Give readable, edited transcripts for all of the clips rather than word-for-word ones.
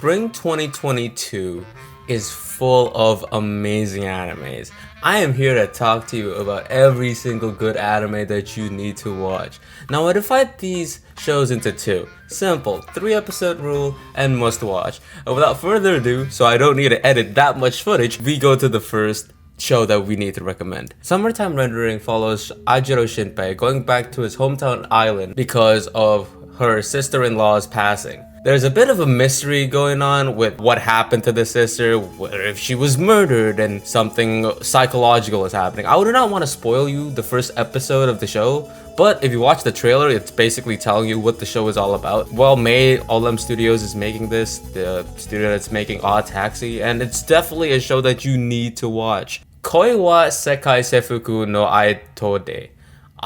Spring 2022 is full of amazing animes. I am here to talk to you about every single good anime that you need to watch. Now I divide these shows into two. Simple, 3-episode rule and must watch. And without further ado, so I don't need to edit that much footage, we go to the first show that we need to recommend. Summertime Rendering follows Ajiro Shinpei going back to his hometown island because of her sister-in-law's passing. There's a bit of a mystery going on with what happened to the sister, whether if she was murdered and something psychological is happening. I would not want to spoil you the first episode of the show, but if you watch the trailer, it's basically telling you what the show is all about. Well made, Olem Studios is making this, the studio that's making Odd Taxi, and it's definitely a show that you need to watch. Koi wa Sekai Seifuku no Aitode.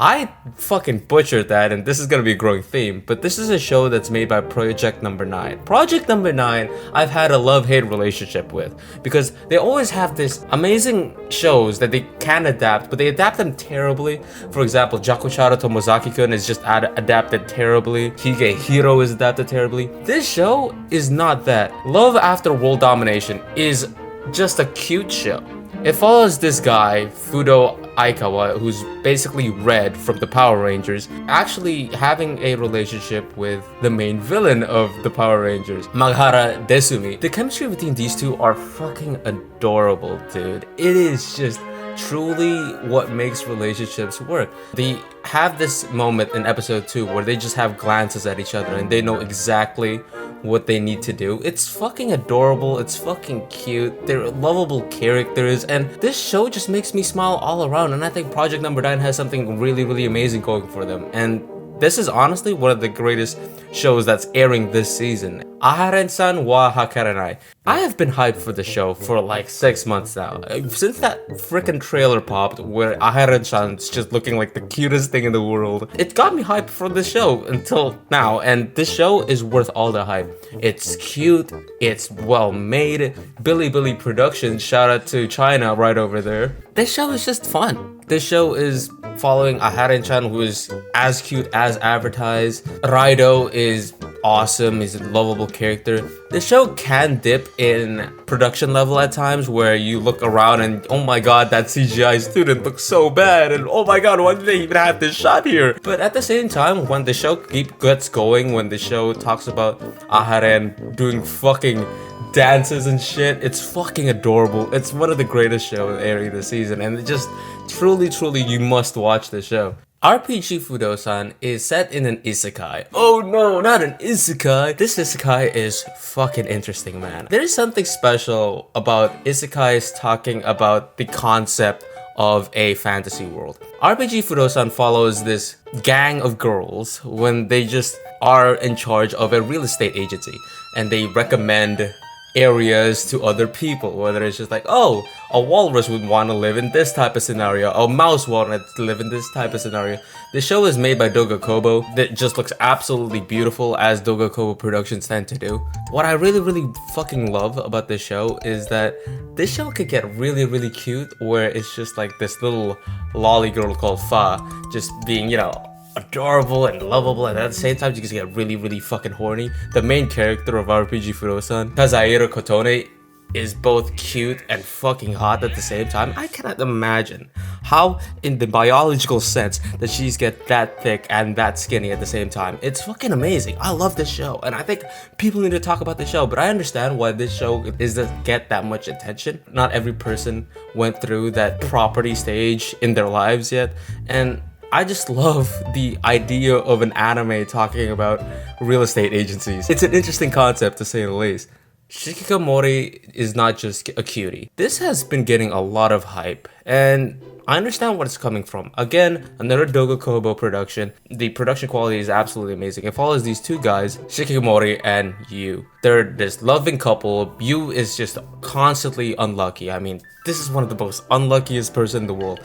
I fucking butchered that, and this is gonna be a growing theme, but this is a show that's made by Project Number 9. Project Number 9, I've had a love-hate relationship with, because they always have this amazing shows that they can adapt, but they adapt them terribly. For example, Jakuchara Tomozaki-kun is just adapted terribly. Hige Hero is adapted terribly. This show is not that. Love After World Domination is just a cute show. It follows this guy, Fudo Aikawa, who's basically Red from the Power Rangers, actually having a relationship with the main villain of the Power Rangers, Maghara Desumi. The chemistry between these two are fucking adorable, dude. It is just truly what makes relationships work. They have this moment in episode 2 where they just have glances at each other and they know exactly what they need to do. It's fucking adorable, it's fucking cute, they're lovable characters, and this show just makes me smile all around, and I think Project Number 9 has something really amazing going for them. And this is honestly one of the greatest shows that's airing this season. Aharen-san wa Hakarenai. I have been hyped for the show for like 6 months now. Since that freaking trailer popped where Aharen-san's just looking like the cutest thing in the world, it got me hyped for the show until now, and this show is worth all the hype. It's cute, it's well made, Billy Productions, shout out to China right over there. This show is just fun. This show is following Aharen-chan, who is as cute as advertised. Raido is awesome, he's a lovable character. The show can dip in production level at times where you look around and oh my god, that CGI student looks so bad, and oh my god, why did they even have this shot here? But at the same time, when the show gets going, when the show talks about Aharen doing fucking dances and shit, it's fucking adorable. It's one of the greatest shows airing this season, and it just truly you must watch the show. RPG Fudousan is set in an isekai. Oh no, not an isekai! This isekai is fucking interesting, man. There's something special about isekais talking about the concept of a fantasy world. RPG Fudousan follows this gang of girls when they just are in charge of a real estate agency, and they recommend areas to other people, whether it's just like, oh, a walrus would want to live in this type of scenario, a mouse wanted to live in this type of scenario. The show is made by Doga Kobo that just looks absolutely beautiful, as Doga Kobo productions tend to do. What I really fucking love about this show is that this show could get really cute, where it's just like this little lolly girl called Fa just being, you know, adorable and lovable, and at the same time you can get really fucking horny. The main character of RPG Fudousan, Kazuhiro Kotone, is both cute and fucking hot at the same time. I cannot imagine how, in the biological sense, that she's get that thick and that skinny at the same time. It's fucking amazing. I love this show, and I think people need to talk about this show, but I understand why this show doesn't get that much attention. Not every person went through that property stage in their lives yet, and I just love the idea of an anime talking about real estate agencies. It's an interesting concept, to say the least. Shikimori is not just a cutie. This has been getting a lot of hype, and I understand what it's coming from. Again, another Doga Kobo production. The production quality is absolutely amazing. It follows these two guys, Shikimori and Yu. They're this loving couple. Yu is just constantly unlucky. I mean, this is one of the most unluckiest person in the world.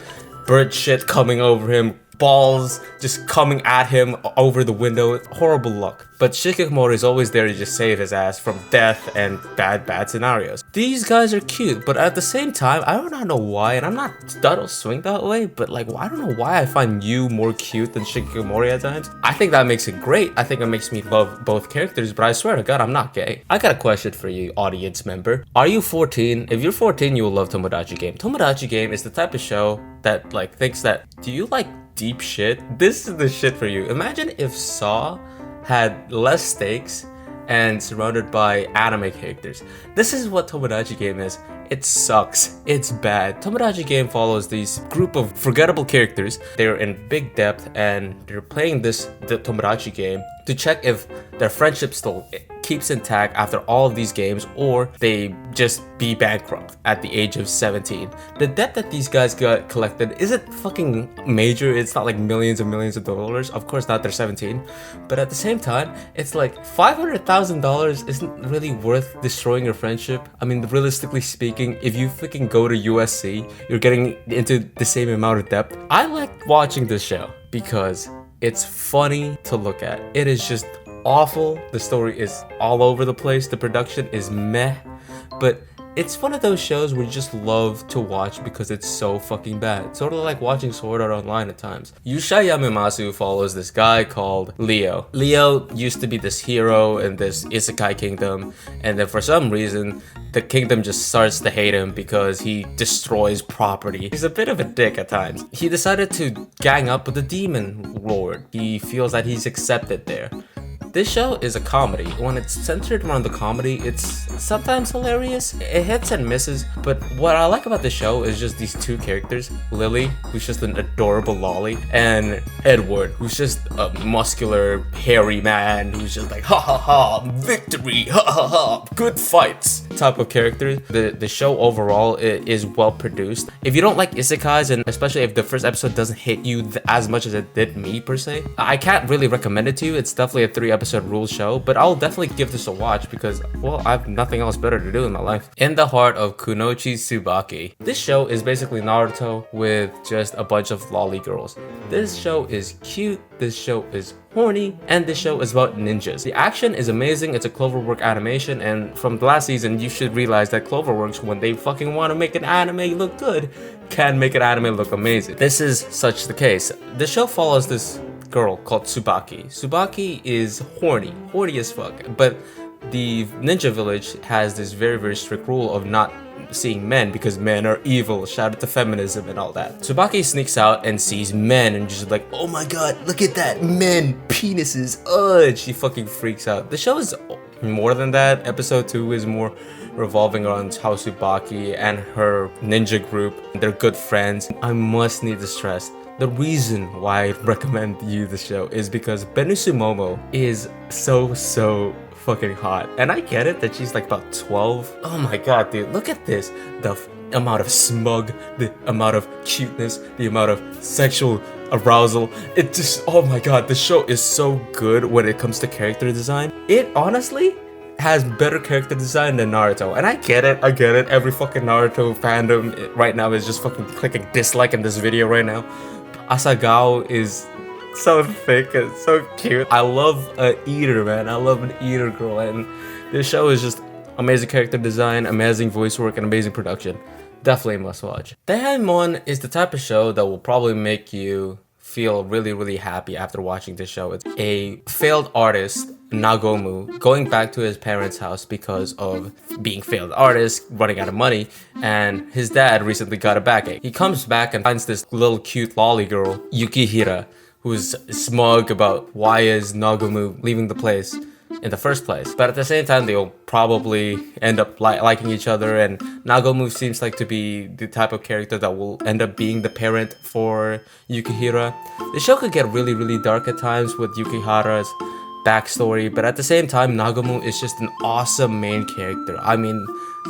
Bird shit coming over him balls just coming at him over the window. Horrible luck. But Shikimori is always there to just save his ass from death and bad scenarios. These guys are cute, but at the same time, I do not know why, and I'm not that'll swing that way, but like, I don't know why I find you more cute than Shikimori at times. I think that makes it great. I think it makes me love both characters, but I swear to God, I'm not gay. I got a question for you, audience member. Are you 14? If you're 14, you will love Tomodachi Game. Tomodachi Game is the type of show that like thinks that, do you like deep shit? This is the shit for you. Imagine if Saw had less stakes and surrounded by anime characters. This is what Tomodachi Game is. It sucks. It's bad. Tomodachi Game follows these group of forgettable characters. They're in big depth and they're playing the Tomodachi Game to check if their friendship still keeps intact after all of these games, or they just be bankrupt at the age of 17. The debt that these guys got collected isn't fucking major. It's not like millions and millions of dollars. Of course not, they're 17. But at the same time, it's like $500,000 isn't really worth destroying your friendship. I mean, realistically speaking, if you fucking go to USC, you're getting into the same amount of debt. I like watching this show because it's funny to look at. It is just awful. The story is all over the place. The production is meh. But it's one of those shows where you just love to watch because it's so fucking bad. Sort of like watching Sword Art Online at times. Yuusha Yamemasu follows this guy called Leo. Leo used to be this hero in this isekai kingdom, and then for some reason, the kingdom just starts to hate him because he destroys property. He's a bit of a dick at times. He decided to gang up with the demon lord. He feels that he's accepted there. This show is a comedy. When it's centered around the comedy, it's sometimes hilarious. It hits and misses, but what I like about the show is just these two characters. Lily, who's just an adorable lolly, and Edward, who's just a muscular, hairy man who's just like, ha ha ha, victory, ha ha ha, good fights type of character. The show overall is well produced. If you don't like isekais, and especially if the first episode doesn't hit you as much as it did me per se, I can't really recommend it to you. It's definitely a 3-episode rule show, but I'll definitely give this a watch because, well, I have nothing else better to do in my life. In the heart of Kunochi Tsubaki. This show is basically Naruto with just a bunch of lolly girls. This show is cute, this show is horny, and this show is about ninjas. The action is amazing. It's a Cloverwork animation, and from the last season, you should realize that Cloverworks, when they fucking want to make an anime look good, can make an anime look amazing. This is such the case. The show follows this girl called Tsubaki. Tsubaki is horny as fuck, but the ninja village has this very strict rule of not seeing men because men are evil. Shout out to feminism and all that. Tsubaki sneaks out and sees men and just like, oh my god, look at that, men, penises, ugh. She fucking freaks out. The show is more than that. Episode 2 is more revolving around how Tsubaki and her ninja group, they're good friends. I must need to stress, the reason why I recommend you the show is because Benusumomo is so fucking hot. And I get it that she's like about 12. Oh my god, dude, look at this. The amount of smug, the amount of cuteness, the amount of sexual arousal. It just, oh my god, the show is so good when it comes to character design. It honestly has better character design than Naruto. And I get it. Every fucking Naruto fandom right now is just fucking clicking dislike in this video right now. Asagao is so thick and so cute. I love an eater, man. I love an eater girl, and this show is just amazing character design, amazing voice work, and amazing production. Definitely a must watch. Deaimon is the type of show that will probably make you feel really happy after watching this show. It's a failed artist, Nagomu, going back to his parents' house because of being failed artist, running out of money, and his dad recently got a backache. He comes back and finds this little cute lolly girl, Yukihira, who's smug about why is Nagomu leaving the place in the first place. But at the same time, they'll probably end up liking each other, and Nagomu seems like to be the type of character that will end up being the parent for Yukihira. The show could get really dark at times with Yukihira's backstory, but at the same time, Nagomu is just an awesome main character. I mean,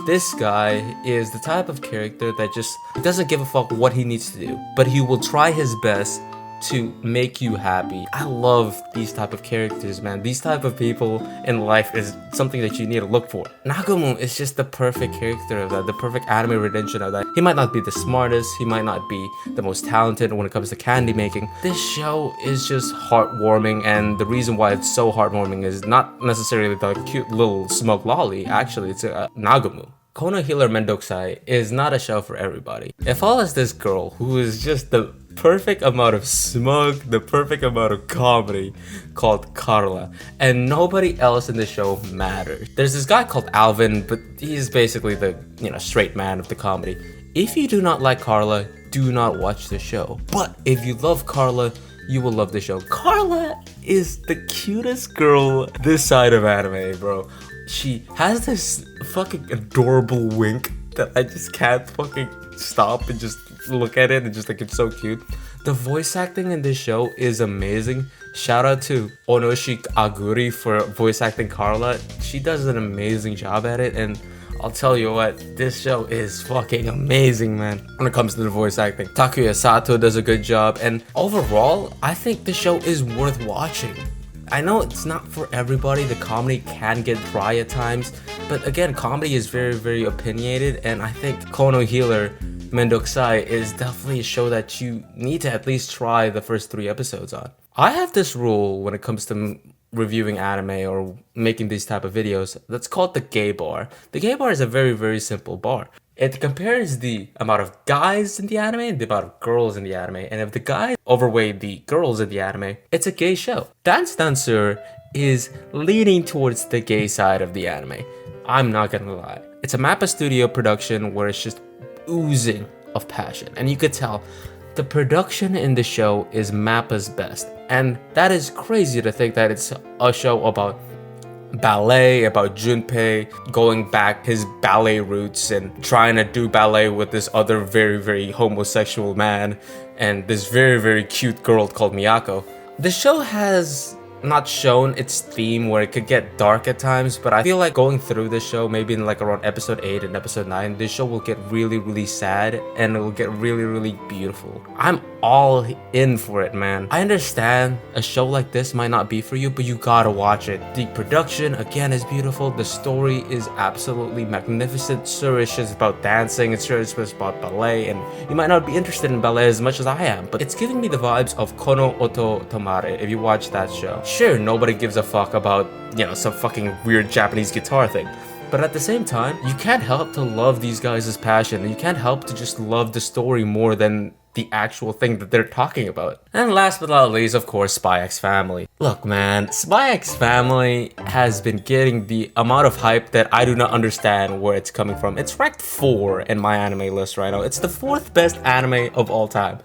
this guy is the type of character that just doesn't give a fuck what he needs to do, but he will try his best to make you happy. I love these type of characters, man. These type of people in life is something that you need to look for. Nagumo is just the perfect character of that, the perfect anime rendition of that. He might not be the smartest, he might not be the most talented when it comes to candy making. This show is just heartwarming, and the reason why it's so heartwarming is not necessarily the cute little smug lolly. Actually, it's Nagumo. Kono Healer Mendouksai is not a show for everybody. It follows this girl who is just the perfect amount of smug, the perfect amount of comedy, called Carla, and nobody else in the show matters. There's this guy called Alvin, but he's basically the, straight man of the comedy. If you do not like Carla, do not watch the show. But if you love Carla, you will love the show. Carla is the cutest girl this side of anime, bro. She has this fucking adorable wink that I just can't fucking stop and just look at it and just it's so cute. The voice acting in this show is amazing. Shout out to Onoshi Aguri for voice acting Carla. She does an amazing job at it, and I'll tell you what, this show is fucking amazing, man, when it comes to the voice acting. Takuya Sato does a good job, and overall, I think the show is worth watching. I know it's not for everybody, the comedy can get dry at times, but again, comedy is very, very opinionated, and I think Kono Healer Mendouksai is definitely a show that you need to at least try the first 3 episodes on. I have this rule when it comes to reviewing anime or making these type of videos that's called the gay bar. The gay bar is a very, very simple bar. It compares the amount of guys in the anime and the amount of girls in the anime, and if the guys overweigh the girls in the anime, it's a gay show. Danseur is leaning towards the gay side of the anime. I'm not gonna lie. It's a Mappa Studio production where it's just oozing of passion, and you could tell the production in the show is Mappa's best, and that is crazy to think that it's a show about ballet, about Junpei going back his ballet roots and trying to do ballet with this other very, very homosexual man and this very, very cute girl called Miyako. The show has not shown its theme where it could get dark at times, but I feel like going through the show, maybe in around episode 8 and episode 9, this show will get really, really sad and it will get really, really beautiful. I'm all in for it, man. I understand a show like this might not be for you, but you gotta watch it. The production, again, is beautiful. The story is absolutely magnificent. Sure, it's just about dancing, and sure, it's just about ballet, and you might not be interested in ballet as much as I am, but it's giving me the vibes of Kono Oto Tomare if you watch that show. Sure, nobody gives a fuck about, some fucking weird Japanese guitar thing. But at the same time, you can't help to love these guys' passion, and you can't help to just love the story more than the actual thing that they're talking about. And last but not least, of course, Spy X Family. Look, man, Spy X Family has been getting the amount of hype that I do not understand where it's coming from. It's ranked 4 in my anime list right now. It's the 4th best anime of all time.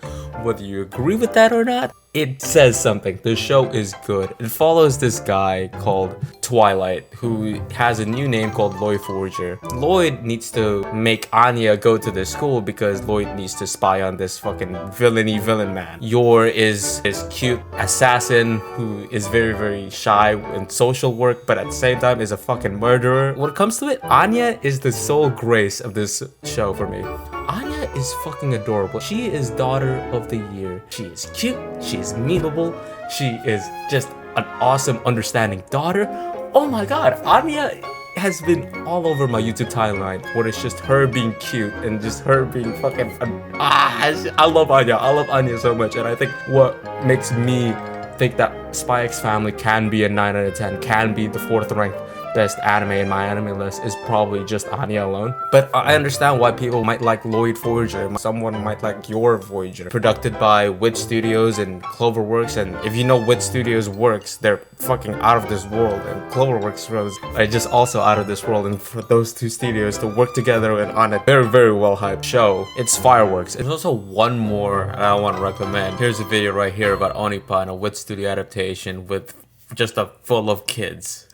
Whether you agree with that or not, it says something. The show is good. It follows this guy called Twilight, who has a new name called Lloyd Forger. Lloyd needs to make Anya go to this school because Lloyd needs to spy on this fucking villain man. Yor is this cute assassin who is very, very shy in social work, but at the same time is a fucking murderer. When it comes to it, Anya is the sole grace of this show for me. Anya is fucking adorable. She is daughter of the year. She is cute, she is memeable, she is just an awesome, understanding daughter. Oh my god, Anya has been all over my YouTube timeline where it's just her being cute and just her being fucking I love Anya. I love Anya so much, and I think what makes me think that Spy X Family can be a 9 out of 10, can be the 4th ranked best anime in my anime list is probably just Anya alone. But I understand why people might like Lloyd Forger. Someone might like Your Voyager. Produced by Wit Studios and Cloverworks, and if you know Wit Studios works, they're fucking out of this world, and Cloverworks are just also out of this world, and for those 2 studios to work together and on a very, very well hyped show, it's fireworks. There's also one more I want to recommend. Here's a video right here about Onipa and a Wit Studio adaptation with just full of kids.